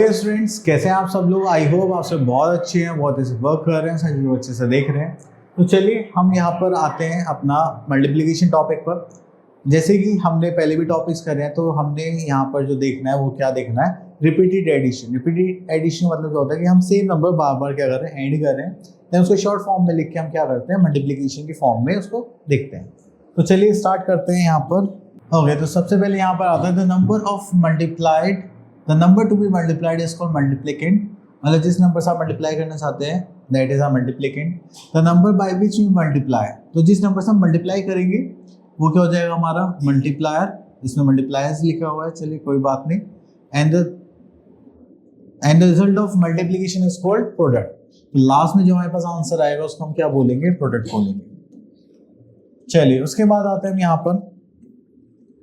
Okay students, कैसे हैं आप सब लोग। आई होप आप सब बहुत अच्छे हैं, बहुत अच्छे वर्क कर रहे हैं, सभी लोग अच्छे से देख रहे हैं। तो चलिए हम यहाँ पर आते हैं अपना मल्टीप्लिकेशन टॉपिक पर। जैसे कि हमने पहले भी टॉपिक्स करे हैं, तो हमने यहाँ पर जो देखना है वो क्या देखना है, रिपीटेड एडिशन। रिपीटेड एडिशन मतलब क्या होता है कि हम सेम नंबर बार बार क्या कर रहे हैं, ऐड कर रहे हैं, देन उसको शॉर्ट फॉर्म में लिख के हम क्या करते हैं, मल्टीप्लिकेशन की फॉर्म में उसको देखते हैं। तो चलिए स्टार्ट करते हैं यहाँ पर। ओके, तो सबसे पहले यहाँ पर आता है the number of multiplied, the number to be multiplied is called multiplicand. मतलब जिस नंबर से आप मल्टीप्लाई करना चाहते हैं that is a multiplicand. The number by which we multiply, तो जिस नंबर से हम मल्टीप्लाई करेंगे वो क्या हो जाएगा हमारा मल्टीप्लायर। इसमें मल्टीप्लायर्स लिखा हुआ है, चलिए कोई बात नहीं। And the result of multiplication is called product. Last में जो हमारे पास आंसर आएगा उसको हम क्या बोलेंगे, प्रोडक्ट बोलेंगे। चलिए उसके बाद आते हैं हम यहाँ पर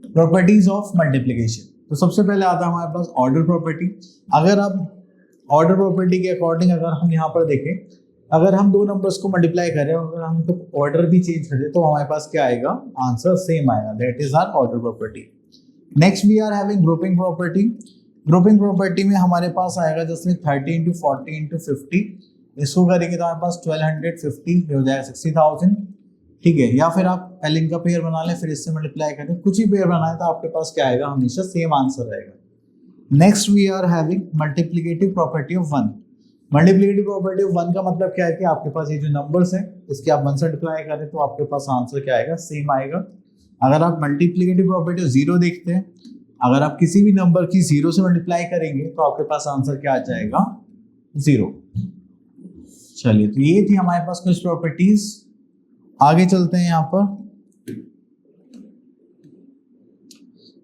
प्रॉपर्टीज ऑफ मल्टीप्लिकेशन। तो सबसे पहले आता है हमारे पास ऑर्डर प्रॉपर्टी। अगर आप ऑर्डर प्रॉपर्टी के अकॉर्डिंग अगर हम यहाँ पर देखें, अगर हम दो नंबर्स को मल्टीप्लाई करें, अगर हम तो ऑर्डर भी चेंज कर दें तो हमारे पास क्या आएगा, आंसर सेम आएगा। That is our order property. Next we are having grouping property. Grouping property में हमारे पास आएगा जैसे 30 इंटू 40 इंटू 50। इसको करेंगे तो हमारे पास 1250 हो जाएगा 60,000, ठीक है। या फिर आप पहले इनका पेयर बना लें फिर इससे मल्टीप्लाई करें, कुछ ही पेयर बनाए तो आपके पास क्या आएगा, हमेशा सेम आंसर आएगा। Next we are having multiplicative property of 1। Multiplicative property of 1 का मतलब क्या है कि आपके पास ये जो नंबर्स हैं इसके आप 1 से मल्टीप्लाई करें तो आपके पास आंसर क्या आएगा, सेम आएगा। अगर आप मल्टीप्लिकेटिव प्रॉपर्टी ऑफ 0 देखते हैं, अगर आप किसी भी नंबर की 0 से मल्टीप्लाई करेंगे तो आपके पास आंसर क्या आ जाएगा, 0। चलिए, तो ये थी हमारे पास कुछ प्रॉपर्टीज। आगे चलते हैं यहाँ पर।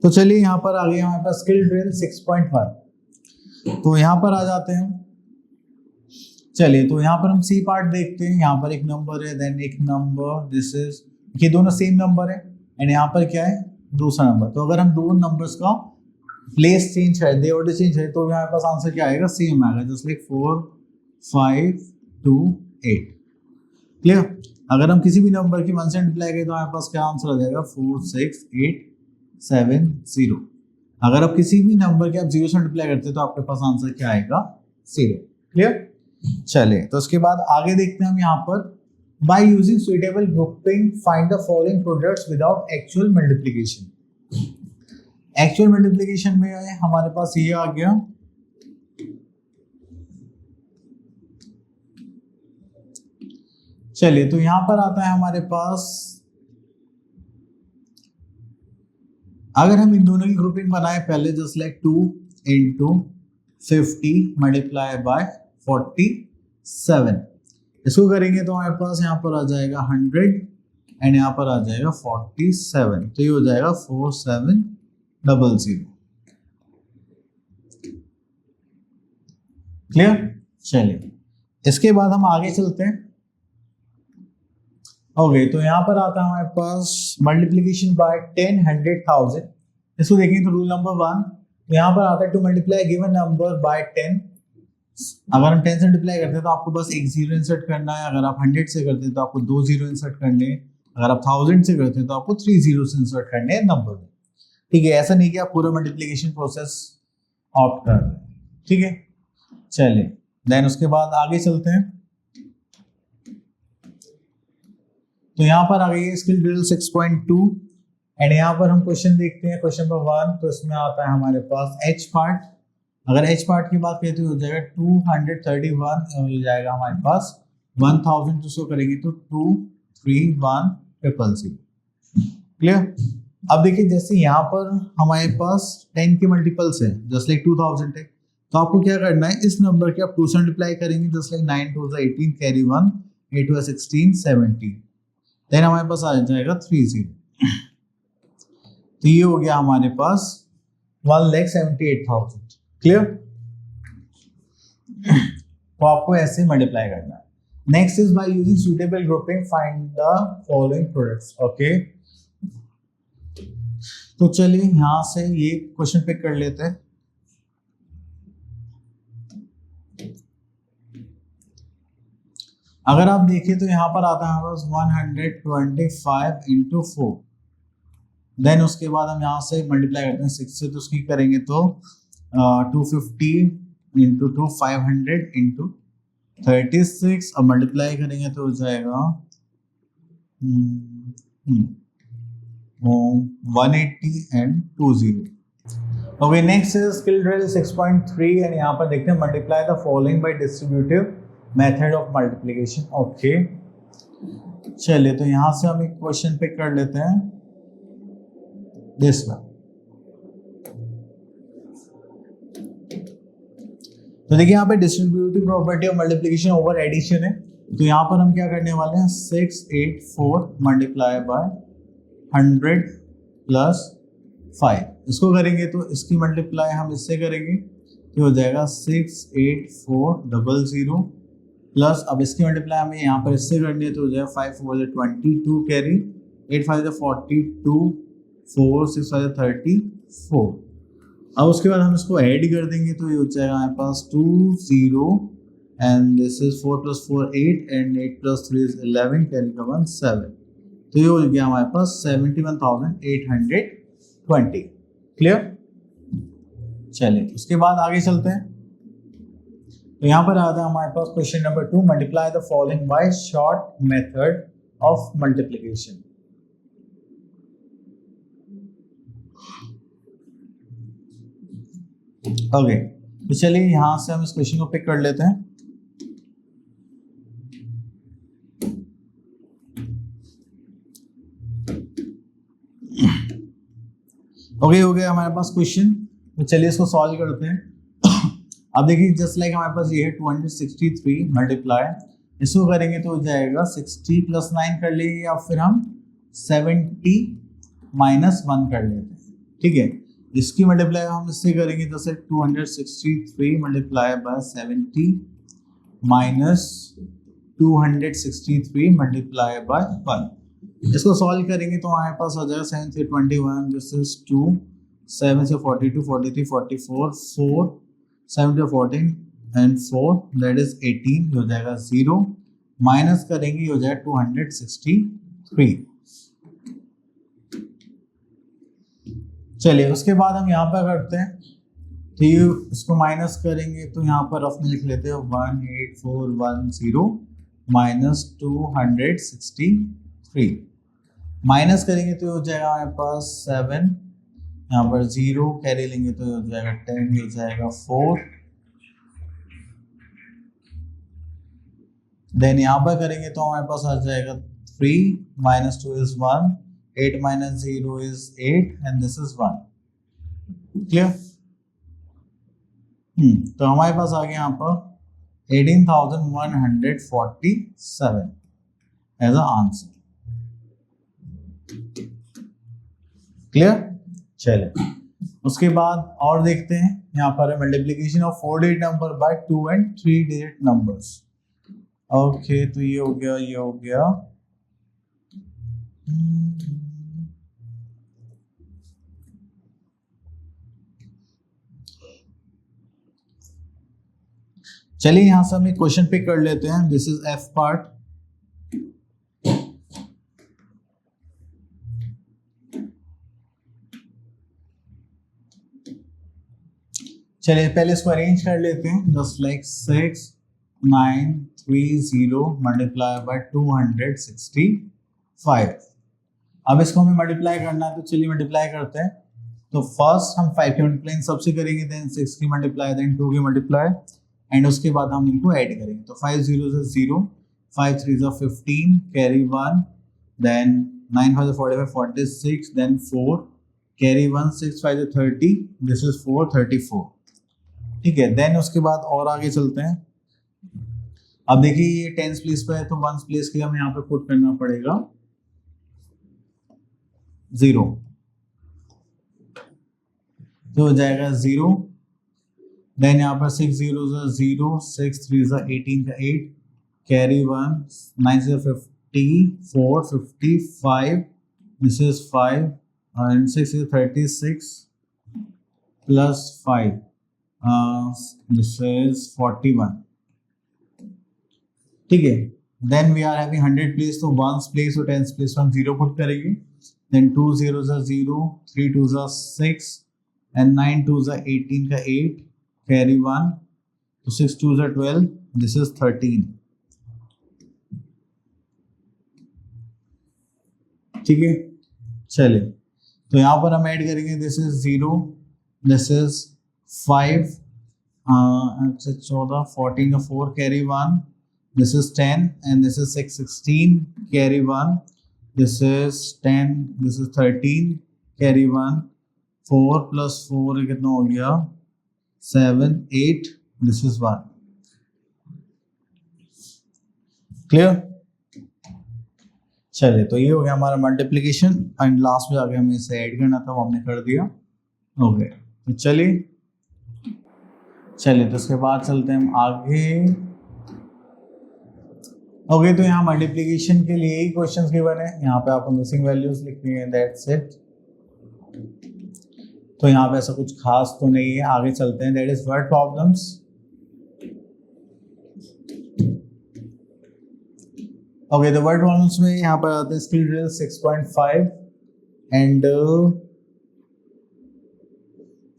तो चलिए यहाँ पर आ गए हमारे पास स्किल ड्रिल 6.1। तो यहाँ पर आ जाते हैं। चलिए, तो यहाँ पर हम सी पार्ट देखते हैं। यहाँ पर एक नंबर है, देन एक नंबर, दिस इज, ये दोनों सेम नंबर है, एंड यहाँ पर क्या है, दूसरा नंबर। तो अगर हम दोनों नंबर्स का प्लेस चेंज कर दे, ऑर्डर चेंज है, तो यहाँ पास आंसर क्या आएगा, सेम आएगा, जस्ट लाइक 4 5 2 8। क्लियर। अगर हम किसी भी नंबर की 1 से मल्टीप्लाई करें तो हमारे पास क्या आंसर आ जाएगा, 4 6 8 7 0। अगर आप किसी भी नंबर के आप 0 से मल्टीप्लाई करते हैं तो आपके पास आंसर क्या आएगा, 0। क्लियर। चलिए, तो उसके बाद आगे देखते हैं हम यहाँ पर। By using suitable grouping find the following products without actual multiplication. Actual multiplication में हमारे पास ये आ गया। चलिए, तो यहां पर आता है हमारे पास, अगर हम इन दोनों की ग्रुपिंग बनाए पहले, just like 2 into 50 multiply by 47, इसको करेंगे तो हमारे पास यहाँ पर आ जाएगा 100 एंड यहाँ पर आ जाएगा 47। तो ये हो जाएगा 4700। क्लियर। चलिए, इसके बाद हम आगे चलते हैं। ओके, तो यहाँ पर आता है हमारे पास मल्टीप्लिकेशन बाय 10 100,000। इसको देखेंगे तो रूल नंबर 1, तो यहाँ पर आता है to multiply given number by 10। अगर हम 10 से मल्टीप्लाई करते हैं तो आपको बस एक 0 इंसर्ट करना है। अगर आप 100 से करते हैं तो आपको 2 0 इंसर्ट करने हैं। अगर आप 1000 से करते हैं तो आपको 3 zeros इंसर्ट करने हैं नंबर में, ठीक है। ऐसा नहीं कि आप पूरा मल्टीप्लिकेशन प्रोसेस ऑप्ट कर रहे हैं, ठीक है। चलिए, देन उसके बाद आगे चलते हैं। तो यहाँ पर आ गई है स्किल ड्रिल 6.2 एंड यहाँ पर हम क्वेश्चन देखते हैं। क्वेश्चन नंबर 1, तो इसमें आता है हमारे पास एच पार्ट। अगर एच पार्ट की बात करें तो हो जाएगा 231, हो जाएगा हमारे पास 1000। तो सो करेंगे तो 231000। क्लियर। अब देखिए, जैसे यहाँ पर हमारे पास 10 के मल्टीपल्स है, जस्ट लाइक 2000 है, तो आपको क्या करना है, इस नंबर के आप 2 से मल्टीप्लाई करेंगे, जस्ट लाइक 9 2 18 कैरी 1 8 2 16 17, देन हमारे पास आ जाएगा 30। तो ये हो गया हमारे पास 1,78,000। क्लियर। तो आपको ऐसे मल्टीप्लाई करना है। Next is by using suitable grouping find the following products. Okay, तो चलिए यहां से ये क्वेश्चन पिक कर लेते हैं। अगर आप देखिए तो यहाँ पर आता है हमारे पास 125 इंटू 4, देन उसके बाद हम यहाँ से मल्टीप्लाई करते हैं 6 से, तो उसकी करेंगे तो 250 इंटू 2 500 इंटू 36, अब मल्टीप्लाई करेंगे तो हो जाएगा 180 and 20। Okay, next is skill drill 6.3 and यहाँ पर देखते हैं multiply the following bye distributive method of multiplication. Okay, चलिए तो यहाँ से हम एक क्वेश्चन पिक कर लेते हैं दिस वन। तो देखिए यहाँ पे distributive property of multiplication over addition है, तो यहाँ पर हम क्या करने वाले हैं 684 मल्टीप्लाई बाय 100 प्लस 5, इसको करेंगे तो इसकी मल्टीप्लाई हम इससे करेंगे तो हो जाएगा 68400 प्लस, अब इसकी मल्टीप्लाई हमें यहाँ पर इससे करनी है तो हो जाएगा 5 4 22 कैरी, 8 5 42, 4 6 5 34। अब उसके बाद हम इसको ऐड कर देंगे तो ये हो जाएगा हमारे पास 2 0 and this is 4 + 4 8 and 8 + 3 is 11 carry का 1 7, तो ये हो गया हमारे पास 71,820। क्लियर? चलिए उसके बाद आगे चलते हैं, तो यहाँ पर आता है हमारे पास question number 2, multiply the following by short method of multiplication. Okay, तो चलिए यहां से हम इस क्वेश्चन को पिक कर लेते हैं। ओके, हो गया हमारे पास क्वेश्चन, तो चलिए इसको सॉल्व करते हैं। अब देखिए जस्ट लाइक हमारे पास ये है 263 मल्टीप्लाई, इसको करेंगे तो हो जाएगा 60 + 9 कर लेंगे या फिर हम 70 - 1 कर लेते हैं। ठीक है, इसकी मल्टीप्लाई हम इससे करेंगे जैसे 263 multiply by 70 minus 263 multiply by 1, इसको सॉल्व करेंगे तो हमारे पास हो जाएगा 7 से 21, दिस इज 2, 7 से 42 43 44, 4 7 से 14 एंड 4 दैट इज 18, हो जाएगा 0, माइनस करेंगे हो जाएगा 263। चलिए उसके बाद हम यहाँ पर करते हैं, तो ये इसको माइनस करेंगे तो यहाँ पर रफ में लिख लेते हैं 18410 माइनस 263, माइनस करेंगे तो हो जाएगा हमारे पास 7, यहाँ पर 0 कैरी लेंगे तो हो जाएगा 10, हो जाएगा 4, देन यहाँ पर करेंगे तो हमारे पास आ जाएगा 3 - 2 is 1, 8 - 0 is 8 and this is 1। Clear? तो हमारे पास आ गया यहाँ पर 18,147 एज अ आंसर। क्लियर? चले उसके बाद और देखते हैं, यहाँ पर multiplication of 4 digit number by 2 and 3 digit numbers. Okay, तो ये हो गया, ये हो गया। चलिए यहां से हम एक क्वेश्चन पिक कर लेते हैं, दिस इज एफ पार्ट। चलिए पहले इसको अरेंज कर लेते हैं, जस्ट लाइक 6930 मल्टीप्लाई बाय 265। अब इसको हमें मल्टीप्लाई करना है, तो चलिए मल्टीप्लाई करते हैं। तो फर्स्ट हम 5 की मल्टीप्लाई सबसे करेंगे, देन 6 की मल्टीप्लाई, देन 2 की मल्टीप्लाई, एंड उसके बाद हम इनको ऐड करेंगे। तो 5 0 से 0, 5 3 से 15 कैरी 1, देन 9 5 से 45 46, देन 4 कैरी 1, 6 5 से 30, दिस इज 4 34। ठीक है, देन उसके बाद और आगे चलते हैं। अब देखिए ये टेंस प्लेस पे है, तो वंस प्लेस के लिए हमें यहाँ पे पुट करना पड़ेगा 0, तो हो जाएगा 0, देन यहाँ पर 6 0 0, 6 3 18 का 8 कैरी 1, 9 से 54 55, this is 5 and 6 is 36 plus 5, this is 41। ठीक है, then we are having 100 place, तो वंस प्लेस और टेंस प्लेस हम 0 पुट करेंगे, देन 2 0 0, 3 2 6 एंड 9 2 18 का 8 कैरी 1, तो 6 2 ज़ा 12, दिस इज 13। ठीक है, चलिए तो यहाँ पर हम ऐड करेंगे, दिस इज 0, दिस इज 5, 14, 14 का 4 carry 1, this is 10 and this is 6 16 carry 1, this is 10, this is 13 carry 1, 4 + 4 कितना हो गया 7 8, दिस इज 1। क्लियर? चलिए तो ये हो गया हमारा मल्टीप्लिकेशन एंड लास्ट में जाके हमें इसे ऐड करना था, वो हमने कर दिया। ओके तो चलिए तो उसके बाद चलते हैं हम आगे। ओके तो यहाँ मल्टीप्लिकेशन के लिए ही क्वेश्चंस गिवन है, यहाँ पे आपको मिसिंग वैल्यूज लिखनी है, दैट्स इट। तो यहाँ पे ऐसा कुछ खास तो नहीं है, आगे चलते हैं, that is word problems. Okay the word problems में यहाँ पर आते हैं स्किल ड्रिल 6.5 एंड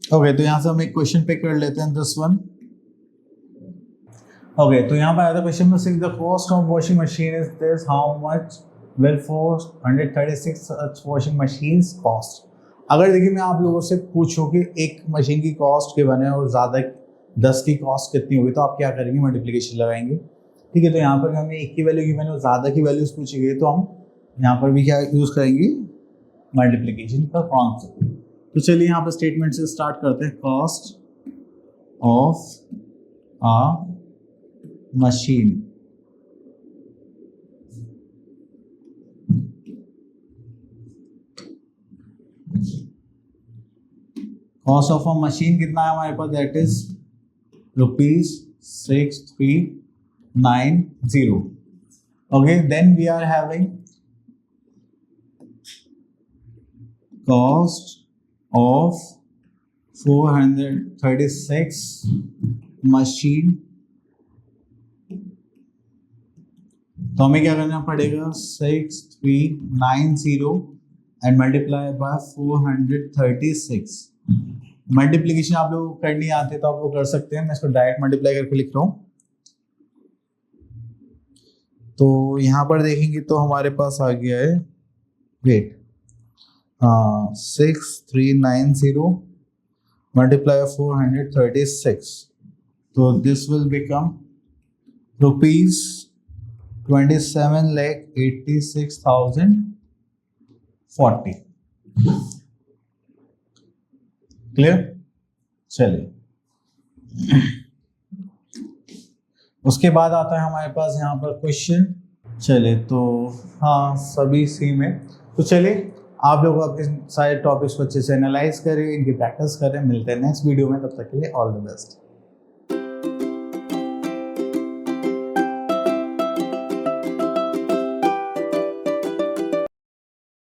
ओके तो यहाँ से हम एक क्वेश्चन पिक कर लेते हैं, दिस वन। ओके तो यहाँ पर आता है क्वेश्चन में, the cost of washing machine is this, how much will 436 such washing machines cost. अगर देखिए मैं आप लोगों से पूछूं कि एक मशीन की कॉस्ट गिवन है और ज़्यादा 10 की कॉस्ट कितनी होगी, तो आप क्या करेंगे, मल्टीप्लिकेशन लगाएंगे। ठीक है, तो यहाँ पर हमें एक की वैल्यू गिवन है और ज़्यादा की वैल्यूज पूछी गई, तो हम यहाँ पर भी क्या यूज़ करेंगे, मल्टीप्लिकेशन का कॉन्सेप्ट। तो चलिए यहाँ पर स्टेटमेंट से स्टार्ट करते हैं, cost of a machine. Cost of a machine कितना है हमारे पास, that is ₹6390। Okay then we are having cost of 436 machine. तो हमें क्या करना पड़ेगा, 6390 एंड मल्टीप्लाई बाय 436। मल्टीप्लिकेशन आप लोग करनी आते तो आप लोग कर सकते हैं, मैं इसको डायरेक्ट मल्टीप्लाई करके लिख रहा हूं। तो यहां पर देखेंगे तो हमारे पास आ गया है, वेट, 6390 मल्टीप्लाई 436, तो दिस विल बिकम ₹27,86,040। क्लियर? चलिए उसके बाद आता है हमारे पास यहाँ पर क्वेश्चन। चलिए तो हाँ सभी सी में, तो चलिए आप लोग अपने सारे टॉपिक्स को अच्छे से एनालाइज करें, इनकी प्रैक्टिस करें। मिलते हैं नेक्स्ट वीडियो में, तब तक के लिए ऑल द बेस्ट।